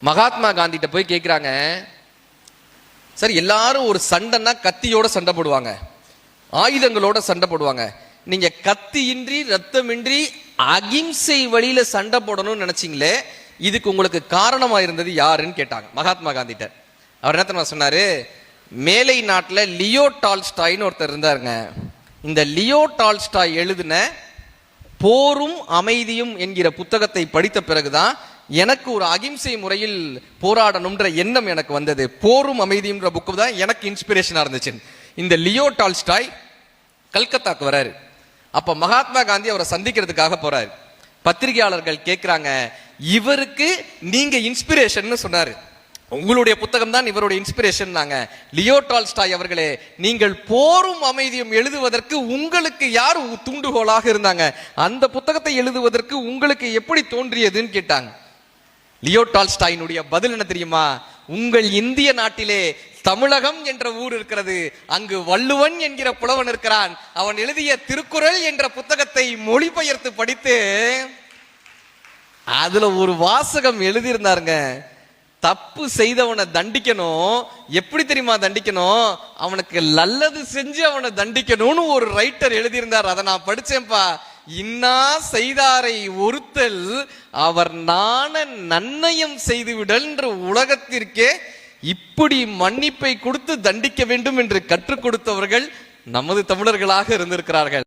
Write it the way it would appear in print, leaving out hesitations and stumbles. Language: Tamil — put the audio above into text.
மகாத்மா காந்திட்ட போய் கேட்குறாங்க, சார் எல்லாரும் ஒரு சண்டைன்னா கத்தியோட சண்டை போடுவாங்க, ஆயுதங்களோட சண்டை போடுவாங்க. நீங்க கத்தியின்றி ரத்தமின்றி அகிம்சை வழியில சண்டை போடணும்னு நினைச்சீங்களே, இதுக்கு உங்களுக்கு காரணமா இருந்தது யாருன்னு கேட்டாங்க மகாத்மா காந்திட்ட. அவர் என்ன தெரியுமா சொன்னாரு, மேலை நாட்டில் லியோ டால்ஸ்டாய்னு ஒருத்தர் இருந்தாருங்க. இந்த லியோ டால்ஸ்டாய் எழுதின போரும் அமைதியும் என்கிற புத்தகத்தை படித்த பிறகுதான் எனக்கு ஒரு அகிம்சை முறையில் போராடணும்ன்ற எண்ணம் எனக்கு வந்தது. போரும் அமைதியும்ன்ற புக்கு தான் எனக்கு இன்ஸ்பிரேஷனா இருந்துச்சு. இந்த லியோ டால்ஸ்டாய் கல்கத்தாக்கு வராரு. அப்ப மகாத்மா காந்தி அவரை சந்திக்கிறதுக்காக போறாரு. பத்திரிகையாளர்கள் கேட்கிறாங்க, இவருக்கு நீங்க இன்ஸ்பிரேஷன் சொன்னாரு, உங்களுடைய புத்தகம் தான் இவருடைய இன்ஸ்பிரேஷன். லியோ டால்ஸ்டாய் அவர்களே, நீங்கள் போரும் அமைதியும் எழுதுவதற்கு உங்களுக்கு யார் தூண்டுகோலாக இருந்தாங்க? அந்த புத்தகத்தை எழுதுவதற்கு உங்களுக்கு எப்படி தோன்றியதுன்னு கேட்டாங்க. லியோ டால்ஸ்டாயினுடைய பதில் என்ன தெரியுமா? உங்கள் இந்திய நாட்டிலே தமிழகம் என்ற ஊர் இருக்கிறது, அங்கு வள்ளுவன் என்கிற புலவன் இருக்கிறான். அவன் எழுதிய திருக்குறள் என்ற புத்தகத்தை மொழிபெயர்த்து படித்து அதுல ஒரு வாசகம் எழுதியிருந்தாருங்க, தப்பு செய்தவனை தண்டிக்கணும், எப்படி தெரியுமா தண்டிக்கணும், அவனுக்கு நல்லது செஞ்சு அவனை தண்டிக்கணும்னு ஒரு ரைட்டர் எழுதியிருந்தார். அதை நான் படிச்சேன்ப்பா. இன்னா செய்தாரை ஒருத்தல் அவர் நாண நன்னயம் செய்துவிடல் என்று உலகத்திற்கே இப்படி மன்னிப்பை கொடுத்து தண்டிக்க வேண்டும் என்று கற்றுக் கொடுத்தவர்கள் நமது தமிழர்களாக இருந்திருக்கிறார்கள்.